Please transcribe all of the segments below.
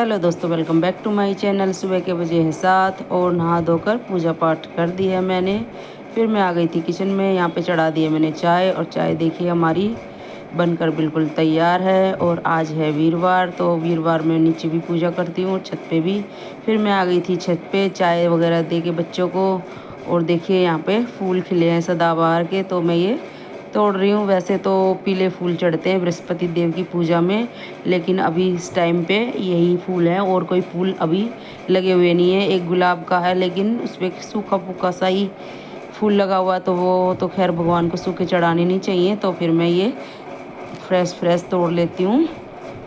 Hello दोस्तों, welcome back to my channel. सुबह के बजे है 7 और नहा धोकर पूजा पाठ कर दी है मैंने। फिर मैं आ गई थी किचन में। यहाँ पे चढ़ा दी है मैंने चाय, और चाय देखिए हमारी बनकर बिल्कुल तैयार है। और आज है वीरवार, तो वीरवार में नीचे भी पूजा करती हूँ, छत पे भी। फिर मैं आ गई थी छत पे चाय वगैरह दे के बच्चों को। और देखिए यहाँ पे फूल खिले हैं सदाबहार के, तो मैं ये तोड़ रही हूँ। वैसे तो पीले फूल चढ़ते हैं बृहस्पति देव की पूजा में, लेकिन अभी इस टाइम पे यही फूल हैं और कोई फूल अभी लगे हुए नहीं है। एक गुलाब का है, लेकिन उस पर सूखा फूखा सा ही फूल लगा हुआ, तो वो तो खैर भगवान को सूखे चढ़ाने नहीं चाहिए। तो फिर मैं ये फ्रेश फ्रेश तोड़ लेती हूँ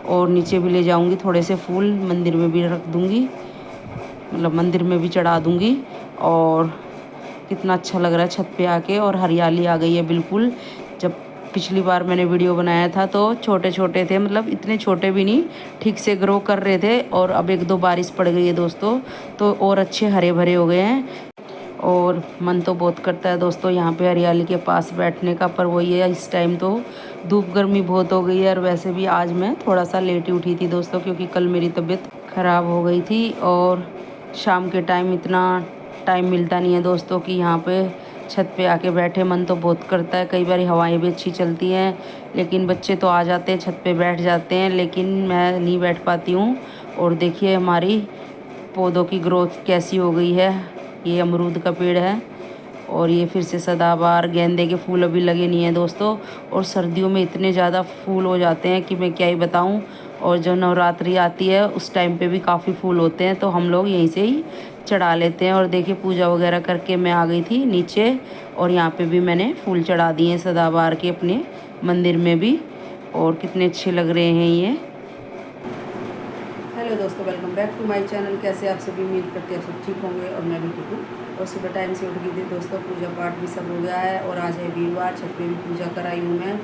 और नीचे भी ले जाऊँगी। थोड़े से फूल मंदिर में भी रख दूँगी, मतलब मंदिर में भी चढ़ा दूँगी। और कितना अच्छा लग रहा है छत पे आके, और हरियाली आ गई है बिल्कुल। जब पिछली बार मैंने वीडियो बनाया था तो छोटे छोटे थे, मतलब इतने छोटे भी नहीं, ठीक से ग्रो कर रहे थे। और अब एक दो बारिश पड़ गई है दोस्तों, तो और अच्छे हरे भरे हो गए हैं। और मन तो बहुत करता है दोस्तों यहाँ पे हरियाली के पास बैठने का, पर वही है इस टाइम तो धूप गर्मी बहुत हो गई है। और वैसे भी आज मैं थोड़ा सा लेट ही उठी थी दोस्तों, क्योंकि कल मेरी तबीयत ख़राब हो गई थी। और शाम के टाइम इतना टाइम मिलता नहीं है दोस्तों कि यहाँ पे छत पे आके बैठे। मन तो बहुत करता है, कई बार हवाएं भी अच्छी चलती हैं, लेकिन बच्चे तो आ जाते हैं छत पे बैठ जाते हैं, लेकिन मैं नहीं बैठ पाती हूँ। और देखिए हमारी पौधों की ग्रोथ कैसी हो गई है। ये अमरूद का पेड़ है, और ये फिर से सदाबहार गेंदे के फूल अभी लगे नहीं हैं दोस्तों। और सर्दियों में इतने ज़्यादा फूल हो जाते हैं कि मैं क्या ही बताऊं। और जो नवरात्रि आती है उस टाइम पे भी काफ़ी फूल होते हैं, तो हम लोग यहीं से ही चढ़ा लेते हैं। और देखिए पूजा वगैरह करके मैं आ गई थी नीचे, और यहाँ पे भी मैंने फूल चढ़ा दिए हैं सदाबहार के अपने मंदिर में भी। और कितने अच्छे लग रहे हैं ये। हेलो दोस्तों, welcome back to my channel. कैसे आप सभी, उम्मीद करते हैं सब ठीक होंगे, और मैं भी ठीक हूँ। और सुबह टाइम से उठ गई थी दोस्तों, पूजा पाठ भी सब हो गया है। और आज है वीरवार, छत पे भी पूजा कराई हूँ मैं।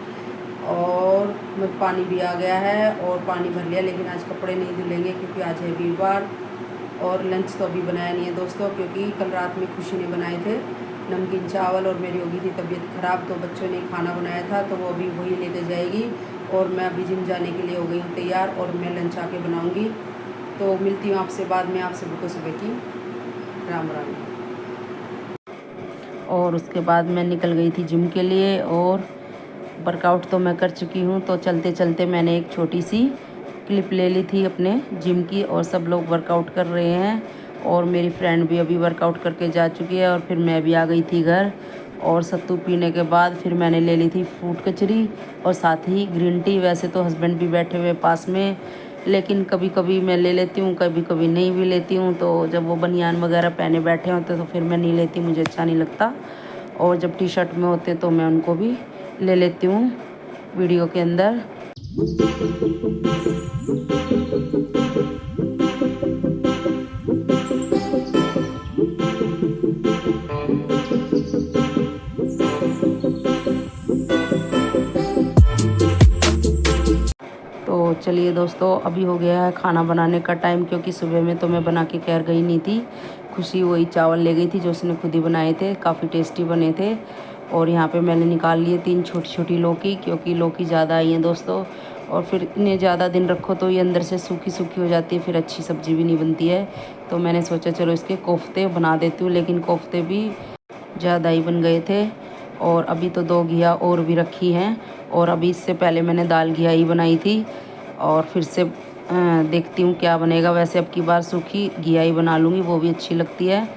और पानी भी आ गया है और पानी भर लिया, लेकिन आज कपड़े नहीं धुलेंगे क्योंकि आज है वीरवार। और लंच तो अभी बनाया नहीं है दोस्तों, क्योंकि कल रात में खुशी ने बनाए थे नमकीन चावल, और मेरी हो गई थी तबीयत ख़राब, तो बच्चों ने खाना बनाया था, तो वो अभी वही लेके जाएगी। और मैं अभी जिम जाने के लिए हो गई हूँ तैयार, और मैं लंच आके बनाऊँगी। तो मिलती हूँ आपसे बाद में। आप सभी को सुबह की राम राम। और उसके बाद मैं निकल गई थी जिम के लिए, और वर्कआउट तो मैं कर चुकी हूँ। तो चलते चलते मैंने एक छोटी सी क्लिप ले ली थी अपने जिम की, और सब लोग वर्कआउट कर रहे हैं। और मेरी फ्रेंड भी अभी वर्कआउट करके जा चुकी है, और फिर मैं भी आ गई थी घर। और सत्तू पीने के बाद फिर मैंने ले ली थी फ्रूट कचरी, और साथ ही ग्रीन टी। वैसे तो हस्बैंड भी बैठे हुए पास में, लेकिन कभी कभी मैं ले लेती हूँ, कभी कभी नहीं भी लेती हूँ। तो जब वो बनियान वगैरह पहने बैठे होते तो फिर मैं नहीं लेती, मुझे अच्छा नहीं लगता। और जब टी शर्ट में होते तो मैं उनको भी ले लेती हूँ वीडियो के अंदर। तो चलिए दोस्तों, अभी हो गया है खाना बनाने का टाइम, क्योंकि सुबह में तो मैं बना के खैर गई नहीं थी। खुशी वही चावल ले गई थी जो उसने खुद ही बनाए थे, काफ़ी टेस्टी बने थे। और यहाँ पे मैंने निकाल लिए 3 छोटी छोटी लौकी, क्योंकि लौकी ज़्यादा आई हैं दोस्तों। और फिर इन्हें ज़्यादा दिन रखो तो ये अंदर से सूखी सूखी हो जाती है, फिर अच्छी सब्ज़ी भी नहीं बनती है। तो मैंने सोचा चलो इसके कोफ्ते बना देती हूँ, लेकिन कोफ्ते भी ज़्यादा ही बन गए थे। और अभी तो 2 घिया और भी रखी हैं, और अभी इससे पहले मैंने दाल घिया ही बनाई थी। और फिर से देखती हूँ क्या बनेगा। वैसे अब की बार सूखी घिया ही बना लूँगी, वो भी अच्छी लगती है।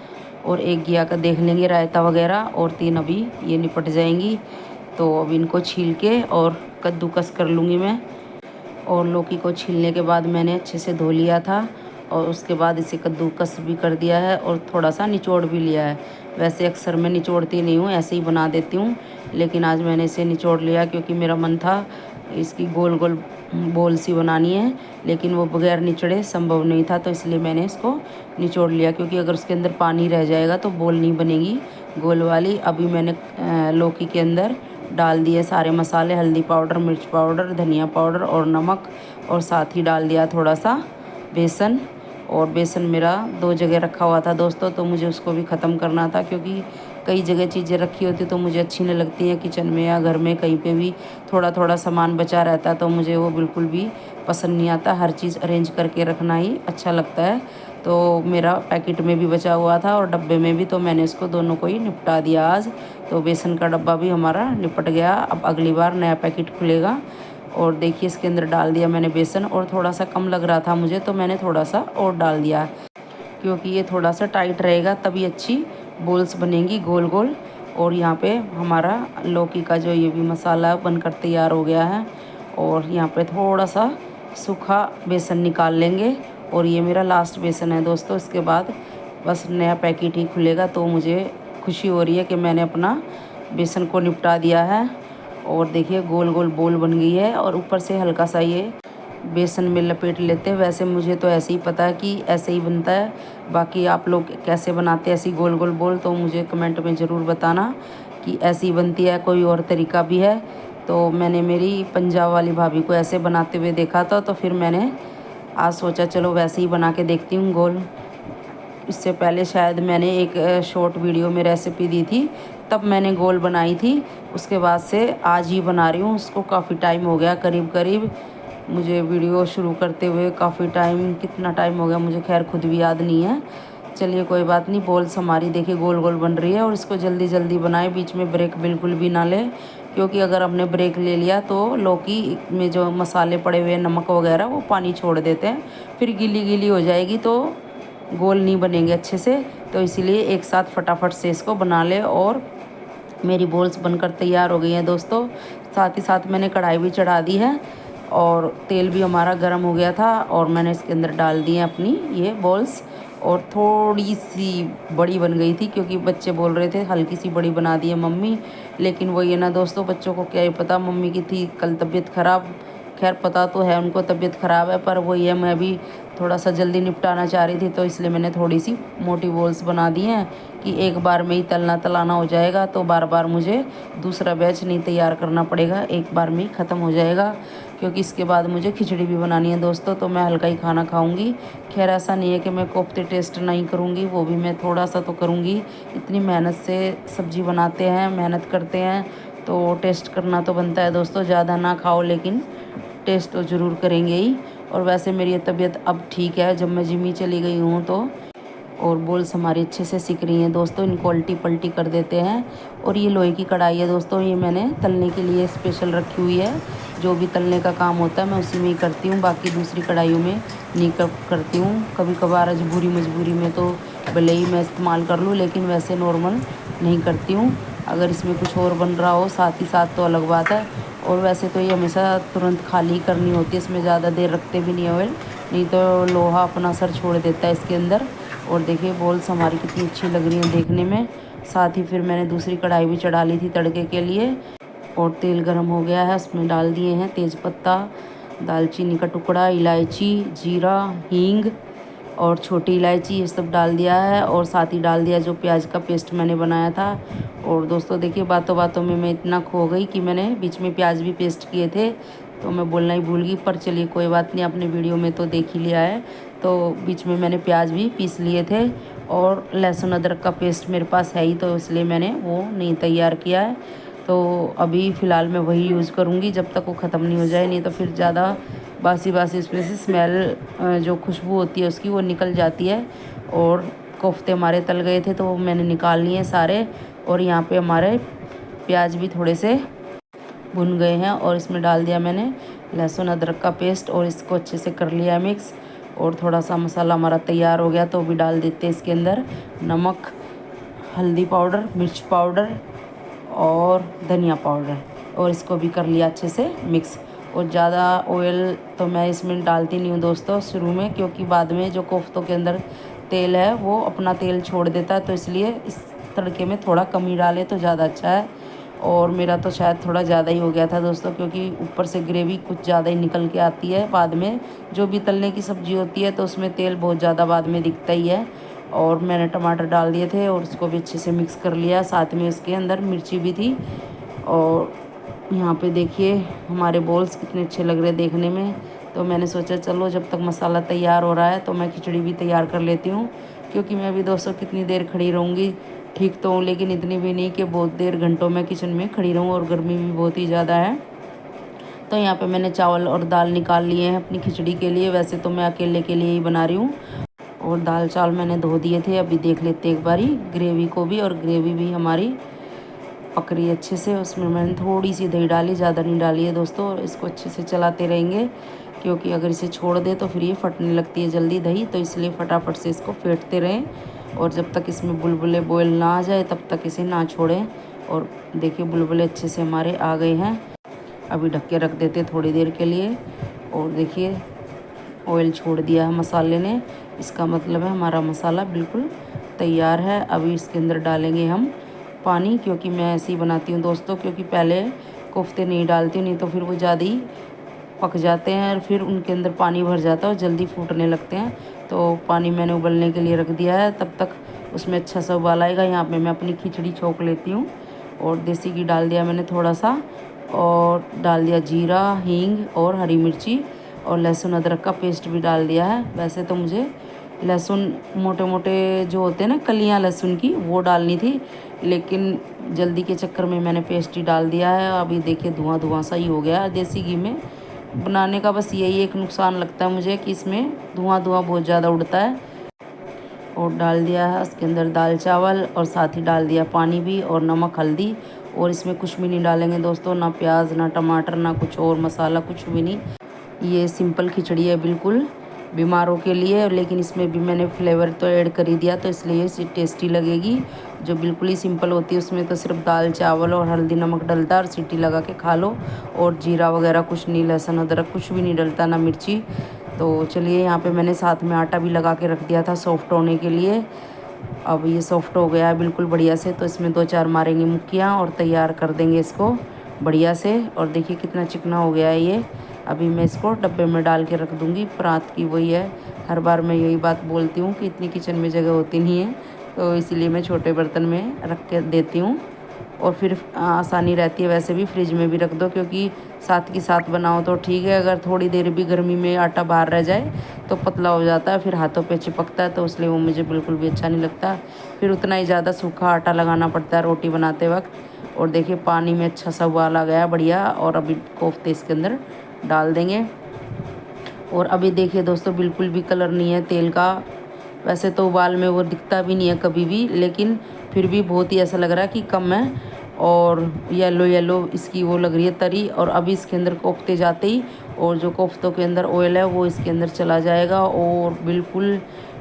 और एक घिया का देख लेंगे रायता वगैरह, और 3 अभी ये निपट जाएंगी। तो अब इनको छील के और कद्दूकस कर लूँगी मैं। और लौकी को छीलने के बाद मैंने अच्छे से धो लिया था, और उसके बाद इसे कद्दूकस भी कर दिया है, और थोड़ा सा निचोड़ भी लिया है। वैसे अक्सर मैं निचोड़ती नहीं हूँ, ऐसे ही बना देती हूँ, लेकिन आज मैंने इसे निचोड़ लिया क्योंकि मेरा मन था इसकी गोल गोल बोल सी बनानी है, लेकिन वो बगैर निचड़े संभव नहीं था, तो इसलिए मैंने इसको निचोड़ लिया। क्योंकि अगर उसके अंदर पानी रह जाएगा तो बोल नहीं बनेगी गोल वाली। अभी मैंने लौकी के अंदर डाल दिए सारे मसाले, हल्दी पाउडर, मिर्च पाउडर, धनिया पाउडर और नमक, और साथ ही डाल दिया थोड़ा सा बेसन। और बेसन मेरा 2 जगह रखा हुआ था दोस्तों, तो मुझे उसको भी ख़त्म करना था, क्योंकि कई जगह चीज़ें रखी होती तो मुझे अच्छी नहीं लगती हैं, किचन में या घर में कहीं पे भी थोड़ा थोड़ा सामान बचा रहता है तो मुझे वो बिल्कुल भी पसंद नहीं आता। हर चीज़ अरेंज करके रखना ही अच्छा लगता है। तो मेरा पैकेट में भी बचा हुआ था और डब्बे में भी, तो मैंने इसको दोनों को ही निपटा दिया आज। तो बेसन का डब्बा भी हमारा निपट गया। अब अगली बार नया पैकेट खुलेगा। और देखिए इसके अंदर डाल दिया मैंने बेसन, और थोड़ा सा कम लग रहा था मुझे तो मैंने थोड़ा सा और डाल दिया, क्योंकि ये थोड़ा सा टाइट रहेगा तभी अच्छी बॉल्स बनेंगी गोल गोल। और यहाँ पे हमारा लौकी का जो ये भी मसाला बनकर तैयार हो गया है। और यहाँ पे थोड़ा सा सूखा बेसन निकाल लेंगे। और ये मेरा लास्ट बेसन है दोस्तों, इसके बाद बस नया पैकेट ही खुलेगा। तो मुझे खुशी हो रही है कि मैंने अपना बेसन को निपटा दिया है। और देखिए गोल गोल बॉल बन गई है, और ऊपर से हल्का सा ये बेसन में लपेट लेते हैं। वैसे मुझे तो ऐसे ही पता है कि ऐसे ही बनता है, बाकी आप लोग कैसे बनाते हैं ऐसी गोल गोल बॉल, तो मुझे कमेंट में ज़रूर बताना कि ऐसी बनती है, कोई और तरीका भी है। तो मैंने मेरी पंजाब वाली भाभी को ऐसे बनाते हुए देखा था, तो फिर मैंने आज सोचा चलो वैसे ही बना के देखती हूँ गोल। इससे पहले शायद मैंने एक शॉर्ट वीडियो में रेसिपी दी थी, तब मैंने गोल बनाई थी। उसके बाद से आज ही बना रही हूँ, उसको काफ़ी टाइम हो गया, करीब करीब मुझे वीडियो शुरू करते हुए काफ़ी टाइम, कितना टाइम हो गया मुझे खैर खुद भी याद नहीं है। चलिए कोई बात नहीं। बॉल्स हमारी देखिए गोल गोल बन रही है, और इसको जल्दी जल्दी बनाए, बीच में ब्रेक बिल्कुल भी ना ले, क्योंकि अगर हमने ब्रेक ले लिया तो लौकी में जो मसाले पड़े हुए नमक वगैरह वो पानी छोड़ देते हैं, फिर गीली गीली हो जाएगी तो गोल नहीं बनेंगे अच्छे से। तो इसीलिए एक साथ फटाफट से इसको बना ले। और मेरी बॉल्स बनकर तैयार हो गई हैं दोस्तों। साथ ही साथ मैंने कढ़ाई भी चढ़ा दी है, और तेल भी हमारा गर्म हो गया था, और मैंने इसके अंदर डाल दी हैं अपनी ये बॉल्स। और थोड़ी सी बड़ी बन गई थी, क्योंकि बच्चे बोल रहे थे हल्की सी बड़ी बना दी है मम्मी। लेकिन वही है ना दोस्तों, बच्चों को क्या ही पता, मम्मी की थी कल तबीयत ख़राब। खैर पता तो है उनको तबीयत ख़राब है, पर वही है, मैं भी थोड़ा सा जल्दी निपटाना चाह रही थी, तो इसलिए मैंने थोड़ी सी मोटी बॉल्स बना दी हैं कि एक बार में ही तलना तलाना हो जाएगा, तो बार बार मुझे दूसरा बैच नहीं तैयार करना पड़ेगा, एक बार में ही ख़त्म हो जाएगा। क्योंकि इसके बाद मुझे खिचड़ी भी बनानी है दोस्तों, तो मैं हल्का ही खाना खाऊंगी। खैर ऐसा नहीं है कि मैं कोफ्ते टेस्ट नहीं करूंगी, वो भी मैं थोड़ा सा तो करूंगी। इतनी मेहनत से सब्ज़ी बनाते हैं, मेहनत करते हैं, तो टेस्ट करना तो बनता है दोस्तों। ज़्यादा ना खाओ लेकिन टेस्ट तो ज़रूर करेंगे ही। और वैसे मेरी तबीयत अब ठीक है, जब मैं जिम ही चली गई हूँ तो। और बॉल्स हमारी अच्छे से सिक रही हैं दोस्तों, इनको उल्टी पलटी कर देते हैं। और ये लोहे की कढ़ाई है दोस्तों, ये मैंने तलने के लिए स्पेशल रखी हुई है। जो भी तलने का काम होता है मैं उसी में ही करती हूँ, बाकी दूसरी कढ़ाइयों में नहीं करती हूँ। कभी कभार मजबूरी में तो भले ही मैं इस्तेमाल कर लूँ, लेकिन वैसे नॉर्मल नहीं करती हूँ। अगर इसमें कुछ और बन रहा हो साथ ही साथ तो अलग बात है। और वैसे तो ये हमेशा तुरंत खाली करनी होती है, इसमें ज़्यादा देर रखते भी नहीं ऑयल, नहीं तो लोहा अपना सर छोड़ देता है इसके अंदर। और देखिए बॉल्स हमारी कितनी अच्छी लग रही हैं देखने में। साथ ही फिर मैंने दूसरी कढ़ाई भी चढ़ा ली थी तड़के के लिए, और तेल गर्म हो गया है, उसमें डाल दिए हैं तेज़पत्ता, दालचीनी का टुकड़ा, इलायची, जीरा, हींग और छोटी इलायची, ये सब डाल दिया है। और साथ ही डाल दिया जो प्याज का पेस्ट मैंने बनाया था। और दोस्तों देखिए बातों बातों में मैं इतना खो गई कि मैंने बीच में प्याज भी पेस्ट किए थे, तो मैं बोलना ही भूल गई। पर चलिए कोई बात नहीं, आपने वीडियो में तो देख ही लिया है। तो बीच में मैंने प्याज भी पीस लिए थे, और लहसुन अदरक का पेस्ट मेरे पास है ही, तो इसलिए मैंने वो नहीं तैयार किया है। तो अभी फ़िलहाल मैं वही यूज़ करूँगी जब तक वो ख़त्म नहीं हो जाए, नहीं तो फिर ज़्यादा बासी बासी उसमें से स्मेल जो खुशबू होती है उसकी वो निकल जाती है। और कोफ्ते हमारे तल गए थे तो मैंने निकाल लिए सारे। और यहाँ पे हमारे प्याज भी थोड़े से भुन गए हैं, और इसमें डाल दिया मैंने लहसुन अदरक का पेस्ट, और इसको अच्छे से कर लिया मिक्स। और थोड़ा सा मसाला हमारा तैयार हो गया, तो भी डाल देते हैं इसके अंदर नमक, हल्दी पाउडर, मिर्च पाउडर और धनिया पाउडर, और इसको भी कर लिया अच्छे से मिक्स। और ज़्यादा ऑयल तो मैं इसमें डालती नहीं हूँ दोस्तों शुरू में, क्योंकि बाद में जो कोफ्तों के अंदर तेल है वो अपना तेल छोड़ देता है, तो इसलिए इस तड़के में थोड़ा कम ही डालें तो ज़्यादा अच्छा है। और मेरा तो शायद थोड़ा ज़्यादा ही हो गया था दोस्तों, क्योंकि ऊपर से ग्रेवी कुछ ज़्यादा ही निकल के आती है बाद में। जो भी तलने की सब्ज़ी होती है तो उसमें तेल बहुत ज़्यादा बाद में दिखता ही है। और मैंने टमाटर डाल दिए थे, और उसको भी अच्छे से मिक्स कर लिया, साथ में उसके अंदर मिर्ची भी थी। और यहाँ पे देखिए हमारे बॉल्स कितने अच्छे लग रहे हैं देखने में। तो मैंने सोचा चलो जब तक मसाला तैयार हो रहा है तो मैं खिचड़ी भी तैयार कर लेती हूँ, क्योंकि मैं भी दोस्तों कितनी देर खड़ी रहूँगी, ठीक तो हूँ, लेकिन इतनी भी नहीं कि बहुत देर घंटों में किचन में खड़ी रहूँ, और गर्मी भी बहुत ही ज़्यादा है। तो यहाँ पे मैंने चावल और दाल निकाल लिए हैं अपनी खिचड़ी के लिए। वैसे तो मैं अकेले के लिए ही बना रही हूँ, और दाल चावल मैंने धो दिए थे। अभी देख लेते एक बारी ग्रेवी को भी, और ग्रेवी भी हमारी पक रही है अच्छे से। उसमें मैंने थोड़ी सी दही डाली, ज़्यादा नहीं डाली है दोस्तों। और इसको अच्छे से चलाते रहेंगे, क्योंकि अगर इसे छोड़ दे तो फिर ये फटने लगती है जल्दी दही, तो इसलिए फटाफट से इसको फेंटते रहें। और जब तक इसमें बुलबुले बॉयल ना आ जाए तब तक इसे ना छोड़ें। और देखिए बुलबुले अच्छे से हमारे आ गए हैं। अभी ढक के रख देते थोड़ी देर के लिए। और देखिए ऑयल छोड़ दिया है मसाले ने, इसका मतलब है हमारा मसाला बिल्कुल तैयार है। अभी इसके अंदर डालेंगे हम पानी, क्योंकि मैं ऐसे ही बनाती हूँ दोस्तों, क्योंकि पहले कोफ्ते नहीं डालती हूँ, नहीं तो फिर वो ज़्यादा ही पक जाते हैं और फिर उनके अंदर पानी भर जाता है और जल्दी फूटने लगते हैं। तो पानी मैंने उबलने के लिए रख दिया है, तब तक उसमें अच्छा सा उबाल आएगा। यहाँ पे मैं अपनी खिचड़ी छोंक लेती हूँ, और देसी घी डाल दिया मैंने थोड़ा सा, और डाल दिया जीरा, हींग और हरी मिर्ची, और लहसुन अदरक का पेस्ट भी डाल दिया है। वैसे तो मुझे लहसुन मोटे मोटे जो होते हैं ना कलियां लहसुन की, वो डालनी थी, लेकिन जल्दी के चक्कर में मैंने पेस्ट ही डाल दिया है। अभी देखिए धुआं धुआं सा ही हो गया है। देसी घी में बनाने का बस यही एक नुकसान लगता है मुझे कि इसमें धुआं धुआं बहुत ज़्यादा उड़ता है। और डाल दिया है इसके अंदर दाल चावल, और साथ ही डाल दिया पानी भी, और नमक हल्दी। और इसमें कुछ भी नहीं डालेंगे दोस्तों, ना प्याज ना टमाटर ना कुछ और मसाला, कुछ भी नहीं। ये सिंपल खिचड़ी है बिल्कुल बीमारों के लिए, लेकिन इसमें भी मैंने फ्लेवर तो ऐड कर ही दिया, तो इसलिए ये टेस्टी लगेगी। जो बिल्कुल ही सिंपल होती है उसमें तो सिर्फ दाल चावल और हल्दी नमक डलता है, और सीटी लगा के खा लो। और जीरा वगैरह कुछ नहीं, लहसुन अदरक कुछ भी नहीं डलता, ना मिर्ची। तो चलिए यहाँ पे मैंने साथ में आटा भी लगा के रख दिया था सॉफ्ट होने के लिए। अब ये सॉफ्ट हो गया है बिल्कुल बढ़िया से, तो इसमें 2-4 मारेंगे मुक्कियाँ और तैयार कर देंगे इसको बढ़िया से। और देखिए कितना चिकना हो गया है ये। अभी मैं इसको डब्बे में डाल के रख दूँगी। परात की वही है, हर बार मैं यही बात बोलती हूँ कि इतनी किचन में जगह होती नहीं है, तो इसीलिए मैं छोटे बर्तन में रख के देती हूँ। और फिर आसानी रहती है, वैसे भी फ्रिज में भी रख दो, क्योंकि साथ के साथ बनाओ तो ठीक है। अगर थोड़ी देर भी गर्मी में आटा बाहर रह जाए तो पतला हो जाता है, फिर हाथों पे चिपकता है, तो इसलिए वो मुझे बिल्कुल भी अच्छा नहीं लगता। फिर उतना ही ज़्यादा सूखा आटा लगाना पड़ता है रोटी बनाते वक्त। और देखिए पानी में अच्छा सा उबाल आ गया बढ़िया, और अभी कोफ्ते इसके अंदर डाल देंगे। और अभी देखिए दोस्तों बिल्कुल भी कलर नहीं है तेल का। वैसे तो उबाल में वो दिखता भी नहीं है कभी भी, लेकिन फिर भी बहुत ही ऐसा लग रहा है कि कम है, और येलो येलो इसकी वो लग रही है तरी। और अभी इसके अंदर कोफ्ते जाते ही, और जो कोफ्तों के अंदर ऑयल है वो इसके अंदर चला जाएगा, और बिल्कुल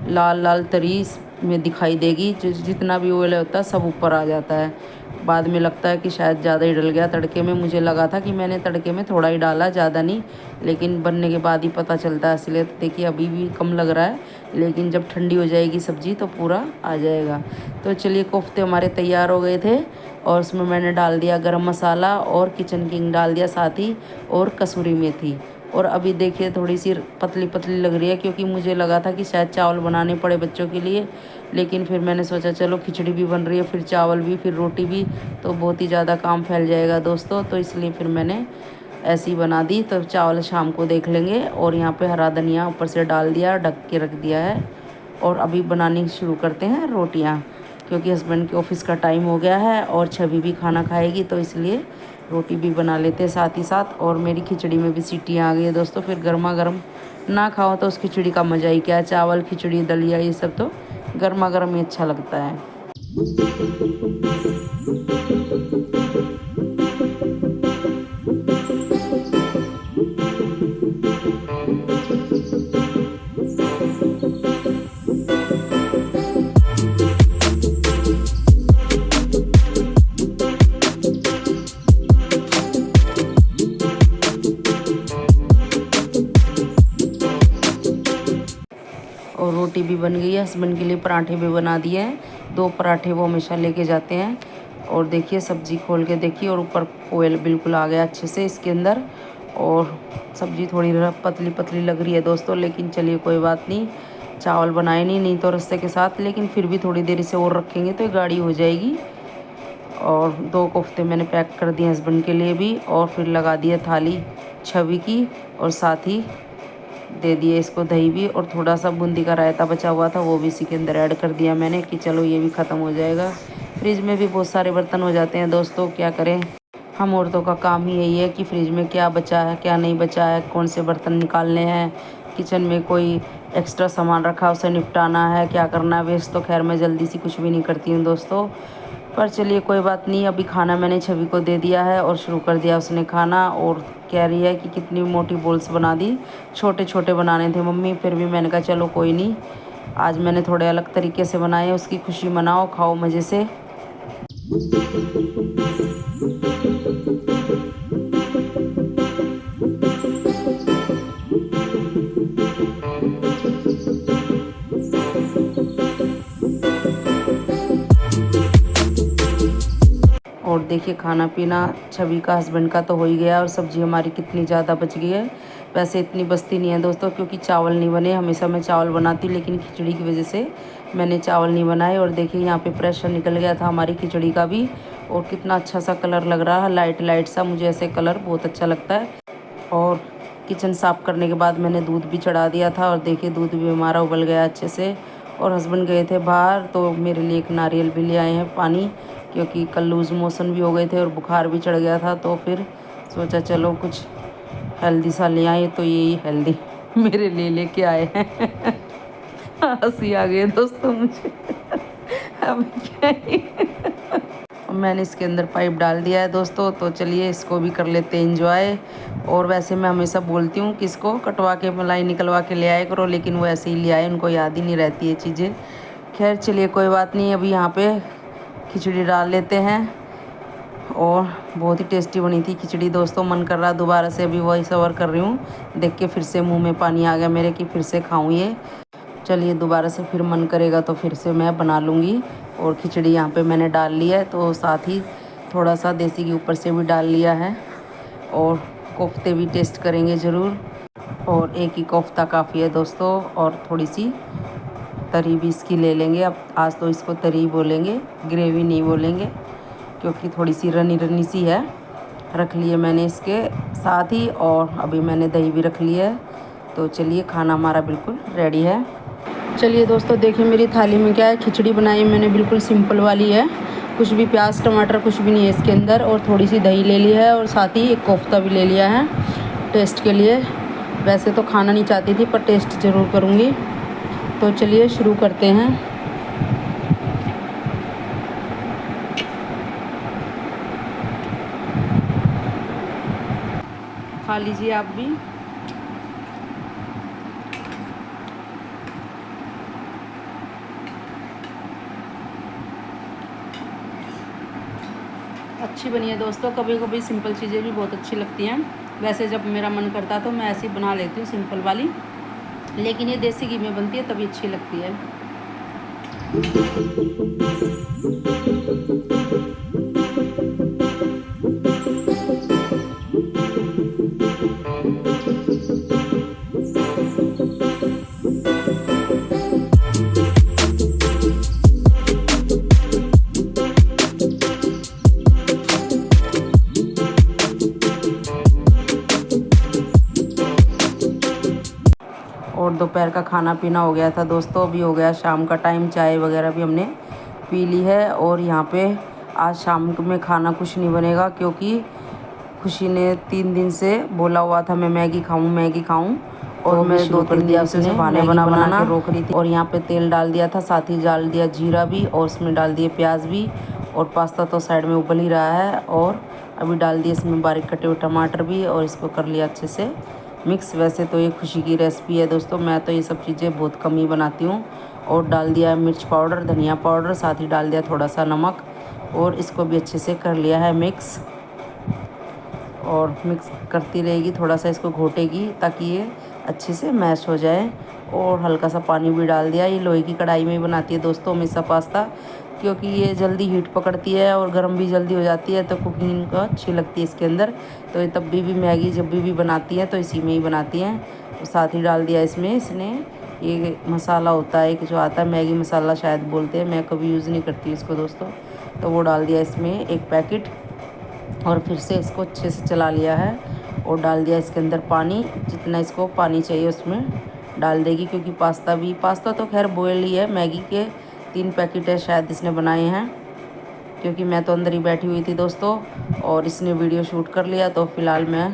लाल लाल तरी इसमें दिखाई देगी। जितना भी ऑयल होता है सब ऊपर आ जाता है। बाद में लगता है कि शायद ज़्यादा ही डल गया तड़के में। मुझे लगा था कि मैंने तड़के में थोड़ा ही डाला, ज़्यादा नहीं, लेकिन बनने के बाद ही पता चलता है। इसलिए तो देखिए अभी भी कम लग रहा है, लेकिन जब ठंडी हो जाएगी सब्ज़ी तो पूरा आ जाएगा। तो चलिए कोफ्ते हमारे तैयार हो गए थे, और उसमें मैंने डाल दिया गरम मसाला और किचन किंग डाल दिया साथ ही, और कसूरी मेथी। और अभी देखिए थोड़ी सी पतली पतली लग रही है, क्योंकि मुझे लगा था कि शायद चावल बनाने पड़े बच्चों के लिए, लेकिन फिर मैंने सोचा चलो खिचड़ी भी बन रही है, फिर चावल भी, फिर रोटी भी, तो बहुत ही ज़्यादा काम फैल जाएगा दोस्तों। तो इसलिए फिर मैंने ऐसी ही बना दी। तो चावल शाम को देख लेंगे। और यहाँ पे हरा धनिया ऊपर से डाल दिया, ढक के रख दिया है। और अभी बनानी शुरू करते हैं रोटियाँ, क्योंकि हस्बैंड के ऑफिस का टाइम हो गया है, और छवि भी खाना खाएगी, तो इसलिए रोटी भी बना लेते हैं साथ ही साथ। और मेरी खिचड़ी में भी सीटियाँ आ गई है दोस्तों। फिर गर्मा गर्म ना खाओ तो उस खिचड़ी का मज़ा ही क्या है। चावल खिचड़ी दलिया ये सब तो गर्मा गर्म ही अच्छा लगता है। और रोटी भी बन गई है। हस्बैंड के लिए पराठे भी बना दिए हैं। 2 पराठे वो हमेशा लेके जाते हैं। और देखिए सब्ज़ी खोल के देखिए, और ऊपर ऑयल बिल्कुल आ गया अच्छे से इसके अंदर। और सब्ज़ी थोड़ी पतली पतली लग रही है दोस्तों, लेकिन चलिए कोई बात नहीं। चावल बनाए नहीं तो रस्से के साथ, लेकिन फिर भी थोड़ी देर इसे और रखेंगे तो ये गाढ़ी हो जाएगी। और 2 कोफ्ते मैंने पैक कर दिए हस्बैंड के लिए भी, और फिर लगा दिया थाली छवि की, और साथ ही दे दिए इसको दही भी। और थोड़ा सा बूंदी का रायता बचा हुआ था वो भी इसी के अंदर ऐड कर दिया मैंने, कि चलो ये भी ख़त्म हो जाएगा। फ्रिज में भी बहुत सारे बर्तन हो जाते हैं दोस्तों, क्या करें। हम औरतों का काम ही यही है कि फ्रिज में क्या बचा है क्या नहीं बचा है, कौन से बर्तन निकालने हैं, किचन में कोई एक्स्ट्रा सामान रखा उसे निपटाना है, क्या करना है। वेस्ट तो खैर मैं जल्दी से कुछ भी नहीं करती हूँ दोस्तों। पर चलिए कोई बात नहीं। अभी खाना मैंने छवि को दे दिया है और शुरू कर दिया उसने खाना। और कह रही है कि कितनी मोटी बोल्स बना दी, छोटे छोटे बनाने थे मम्मी। फिर भी मैंने कहा चलो कोई नहीं, आज मैंने थोड़े अलग तरीके से बनाए, उसकी खुशी मनाओ, खाओ मज़े से। और देखिए खाना पीना छवि का हस्बैंड का तो हो ही गया, और सब्ज़ी हमारी कितनी ज़्यादा बच गई है। वैसे इतनी बचती नहीं है दोस्तों, क्योंकि चावल नहीं बने। हमेशा मैं चावल बनाती हूँ, लेकिन खिचड़ी की वजह से मैंने चावल नहीं बनाए। और देखिए यहाँ पे प्रेशर निकल गया था हमारी खिचड़ी का भी, और कितना अच्छा सा कलर लग रहा है, लाइट लाइट सा। मुझे ऐसे कलर बहुत अच्छा लगता है। और किचन साफ़ करने के बाद मैंने दूध भी चढ़ा दिया था, और देखिए दूध भी हमारा उबल गया अच्छे से। और हस्बैंड गए थे बाहर, तो मेरे लिए एक नारियल भी ले आए हैं पानी, क्योंकि कल लूज़ मोशन भी हो गए थे और बुखार भी चढ़ गया था। तो फिर सोचा चलो कुछ हेल्दी सा ले आए, तो यही हेल्दी मेरे लिए लेके आए हैं। हंसी आ गई है दोस्तों मुझे। अब क्या ही। मैंने इसके अंदर पाइप डाल दिया है दोस्तों, तो चलिए इसको भी कर लेते हैं एंजॉय। और वैसे मैं हमेशा बोलती हूँ कि इसको कटवा के मलाई निकलवा के ले आए करो, लेकिन वो ऐसे ही ले आए, उनको याद ही नहीं रहती है चीज़ें। खैर चलिए कोई बात नहीं। अभी यहाँ पे खिचड़ी डाल लेते हैं। और बहुत ही टेस्टी बनी थी खिचड़ी दोस्तों, मन कर रहा दोबारा से, अभी वही सवर कर रही हूँ देख के, फिर से मुंह में पानी आ गया मेरे कि फिर से खाऊं ये। चलिए दोबारा से फिर मन करेगा तो फिर से मैं बना लूँगी। और खिचड़ी यहाँ पे मैंने डाल लिया है, तो साथ ही थोड़ा सा देसी घी ऊपर से भी डाल लिया है। और कोफ्ते भी टेस्ट करेंगे ज़रूर। और एक ही कोफ्ता काफ़ी है दोस्तों, और थोड़ी सी तरी भी इसकी ले लेंगे। अब आज तो इसको तरी बोलेंगे, ग्रेवी नहीं बोलेंगे, क्योंकि थोड़ी सी रनी रनी सी है। रख लिए मैंने इसके साथ ही, और अभी मैंने दही भी रख लिया है। तो चलिए खाना हमारा बिल्कुल रेडी है। चलिए दोस्तों देखिए मेरी थाली में क्या है, खिचड़ी बनाई मैंने बिल्कुल सिंपल वाली है, कुछ भी प्याज टमाटर कुछ भी नहीं है इसके अंदर। और थोड़ी सी दही ले ली है, और साथ ही एक कोफ्ता भी ले लिया है टेस्ट के लिए। वैसे तो खाना नहीं चाहती थी, पर टेस्ट ज़रूर करूँगी। तो चलिए शुरू करते हैं। खा लीजिए आप भी। अच्छी बनी है दोस्तों। कभी कभी सिंपल चीज़ें भी बहुत अच्छी लगती हैं। वैसे जब मेरा मन करता है तो मैं ऐसी बना लेती हूँ सिंपल वाली, लेकिन ये देसी घी में बनती है तभी अच्छी लगती है। और दोपहर का खाना पीना हो गया था दोस्तों, अभी हो गया शाम का टाइम, चाय वगैरह भी हमने पी ली है। और यहाँ पे आज शाम में खाना कुछ नहीं बनेगा, क्योंकि खुशी ने 3 दिन से बोला हुआ था मैं मैगी खाऊं मैगी खाऊं, और मैं 2-3 दिन से बहाने बना के रोक रही थी। और यहाँ पे तेल डाल दिया था, साथ ही डाल दिया जीरा भी, और उसमें डाल दिए प्याज भी। और पास्ता तो साइड में उबल ही रहा है, और अभी डाल दिए इसमें बारीक कटे हुए टमाटर भी, और इसको कर लिया अच्छे से मिक्स। वैसे तो ये खुशी की रेसिपी है दोस्तों, मैं तो ये सब चीज़ें बहुत कम ही बनाती हूँ। और डाल दिया मिर्च पाउडर, धनिया पाउडर, साथ ही डाल दिया थोड़ा सा नमक, और इसको भी अच्छे से कर लिया है मिक्स। और मिक्स करती रहेगी, थोड़ा सा इसको घोटेगी ताकि ये अच्छे से मैश हो जाए। और हल्का सा पानी भी डाल दिया। ये लोहे की कढ़ाई में ही बनाती है दोस्तों हमेशा पास्ता, क्योंकि ये जल्दी हीट पकड़ती है और गर्म भी जल्दी हो जाती है, तो कुकिंग का अच्छी लगती है इसके अंदर। तो ये तब भी मैगी जब भी बनाती हैं तो इसी में ही बनाती हैं। तो साथ ही डाल दिया इसमें इसने ये मसाला होता है कि जो आता है मैगी मसाला शायद बोलते हैं, मैं कभी यूज़ नहीं करती इसको दोस्तों। तो वो डाल दिया इसमें एक पैकेट, और फिर से इसको अच्छे से चला लिया है। और डाल दिया इसके अंदर पानी, जितना इसको पानी चाहिए उसमें डाल देगी, क्योंकि पास्ता तो खैर बॉयल ही है। मैगी के 3 पैकेट है शायद इसने बनाए हैं। क्योंकि मैं तो अंदर ही बैठी हुई थी दोस्तों, और इसने वीडियो शूट कर लिया, तो फ़िलहाल मैं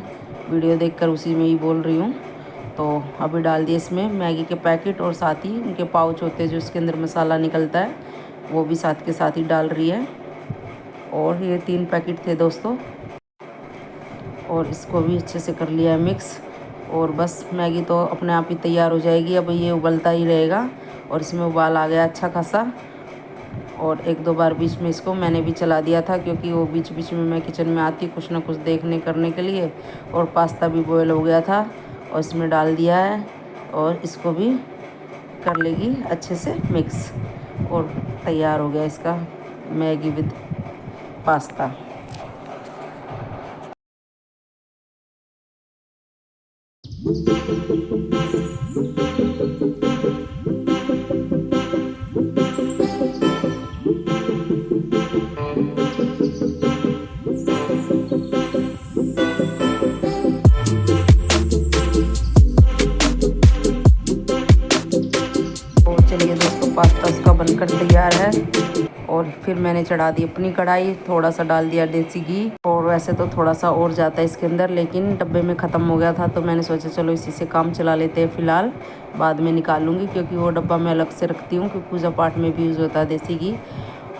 वीडियो देखकर उसी में ही बोल रही हूँ। तो अभी डाल दिए इसमें मैगी के पैकेट, और साथ ही उनके पाउच होते हैं जो उसके अंदर मसाला निकलता है, वो भी साथ के साथ ही डाल रही है। और ये 3 पैकेट थे दोस्तों, और इसको भी अच्छे से कर लिया है मिक्स। और बस मैगी तो अपने आप ही तैयार हो जाएगी। अब ये उबलता ही रहेगा, और इसमें उबाल आ गया अच्छा खासा। और 1-2 बार बीच में इसको मैंने भी चला दिया था, क्योंकि वो बीच बीच में मैं किचन में आती कुछ ना कुछ देखने करने के लिए। और पास्ता भी बॉयल हो गया था, और इसमें डाल दिया है, और इसको भी कर लेगी अच्छे से मिक्स। और तैयार हो गया इसका मैगी विद पास्ता। चलिए दोस्तों, पास्ता उसका बनकर तैयार है। और फिर मैंने चढ़ा दी अपनी कढ़ाई, थोड़ा सा डाल दिया देसी घी। और वैसे तो थोड़ा सा और जाता है इसके अंदर, लेकिन डब्बे में ख़त्म हो गया था, तो मैंने सोचा चलो इसी से काम चला लेते हैं फ़िलहाल। बाद में निकालूंगी, क्योंकि वो डब्बा मैं अलग से रखती हूँ, क्योंकि पूजा पाठ में भी यूज़ होता है देसी घी।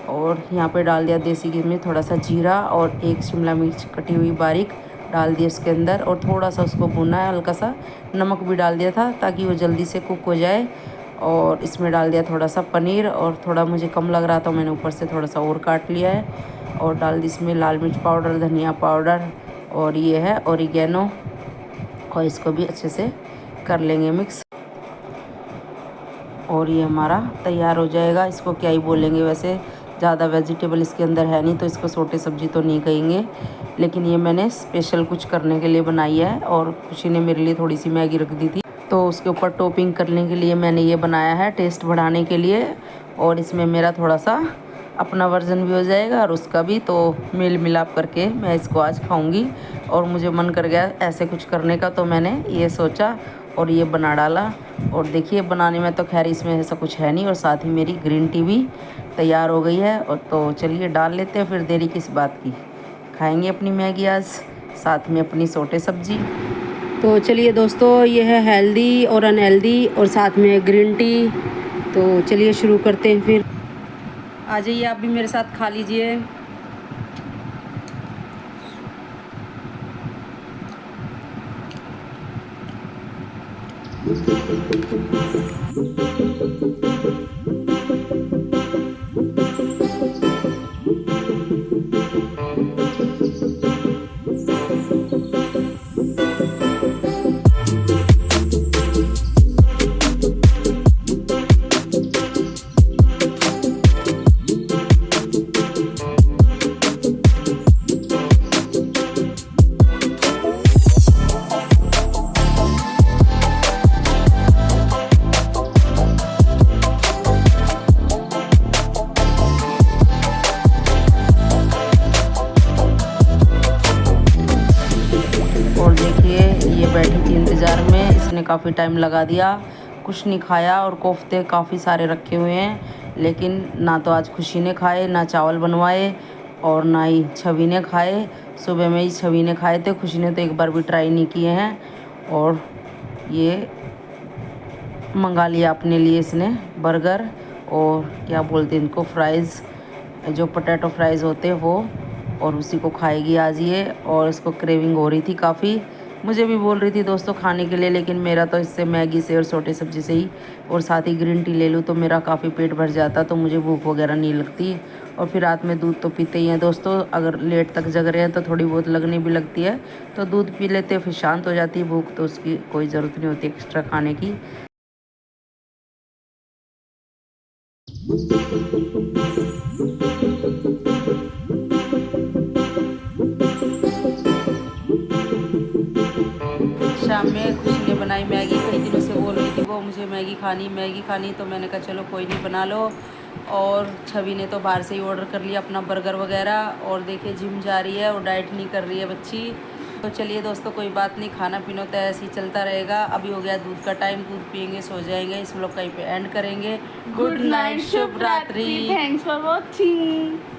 और यहाँ पर डाल दिया देसी घी में थोड़ा सा जीरा, और 1 शिमला मिर्च कटी हुई बारीक डाल दिया उसके अंदर, और थोड़ा सा उसको भुना है। हल्का सा नमक भी डाल दिया था, ताकि वो जल्दी से कुक हो जाए। और इसमें डाल दिया थोड़ा सा पनीर, और थोड़ा मुझे कम लग रहा था, मैंने ऊपर से थोड़ा सा और काट लिया है। और डाल दी इसमें लाल मिर्च पाउडर, धनिया पाउडर, और ये है ऑरिगेनो। और इसको भी अच्छे से कर लेंगे मिक्स, और ये हमारा तैयार हो जाएगा। इसको क्या ही बोलेंगे, वैसे ज़्यादा वेजिटेबल इसके अंदर है नहीं, तो इसको सोटे सब्जी तो नहीं कहेंगे। लेकिन ये मैंने स्पेशल कुछ करने के लिए बनाई है, और खुशी ने मेरे लिए थोड़ी सी मैगी रख दी थी, तो उसके ऊपर टॉपिंग करने के लिए मैंने ये बनाया है, टेस्ट बढ़ाने के लिए। और इसमें मेरा थोड़ा सा अपना वर्जन भी हो जाएगा, और उसका भी, तो मेल मिलाप करके मैं इसको आज खाऊंगी। और मुझे मन कर गया ऐसे कुछ करने का, तो मैंने ये सोचा और ये बना डाला। और देखिए, बनाने में तो खैर इसमें ऐसा कुछ है नहीं। और साथ ही मेरी ग्रीन टी भी तैयार हो गई है। और तो चलिए डाल लेते हैं, फिर देरी किस बात की। खाएंगे अपनी मैगी आज, साथ में अपनी सोटे सब्जी। तो चलिए दोस्तों, ये है हेल्दी और अनहेल्दी, और साथ में ग्रीन टी। तो चलिए शुरू करते हैं फिर। आ जाइए आप भी मेरे साथ खा लीजिए। बैठी थी इंतज़ार में, इसने काफ़ी टाइम लगा दिया, कुछ नहीं खाया। और कोफ्ते काफ़ी सारे रखे हुए हैं, लेकिन ना तो आज खुशी ने खाए, ना चावल बनवाए, और ना ही छवि ने खाए। सुबह में ही छवि ने खाए थे, खुशी ने तो एक बार भी ट्राई नहीं किए हैं। और ये मंगा लिया अपने लिए इसने बर्गर, और क्या बोलते हैं इनको, फ्राइज़, जो पोटैटो फ्राइज़ होते हैं वो, और उसी को खाएगी आज ये। और इसको क्रेविंग हो रही थी काफ़ी, मुझे भी बोल रही थी दोस्तों खाने के लिए, लेकिन मेरा तो इससे मैगी से और छोटे सब्जी से ही, और साथ ही ग्रीन टी ले लूँ तो मेरा काफ़ी पेट भर जाता, तो मुझे भूख वगैरह नहीं लगती। और फिर रात में दूध तो पीते ही हैं दोस्तों, अगर लेट तक जग रहे हैं तो थोड़ी बहुत लगने भी लगती है, तो दूध पी लेते हैं, फिर शांत हो जाती है भूख, तो उसकी कोई ज़रूरत नहीं होती एक्स्ट्रा खाने की। शाम में खुशी ने बनाई मैगी, कई दिनों से बोल रही थी वो मुझे मैगी खानी, तो मैंने कहा चलो कोई नहीं बना लो। और छवि ने तो बाहर से ही ऑर्डर कर लिया अपना बर्गर वगैरह। और देखिए जिम जा रही है और डाइट नहीं कर रही है बच्ची। तो चलिए दोस्तों, कोई बात नहीं, खाना पीना तो ऐसे ही चलता रहेगा। अभी हो गया दूध का टाइम, दूध पियेंगे, सो जाएंगे। इस व्लॉग कहीं पे एंड करेंगे। गुड नाइट, शुभ रात्रि, थैंक्स फॉर वॉचिंग।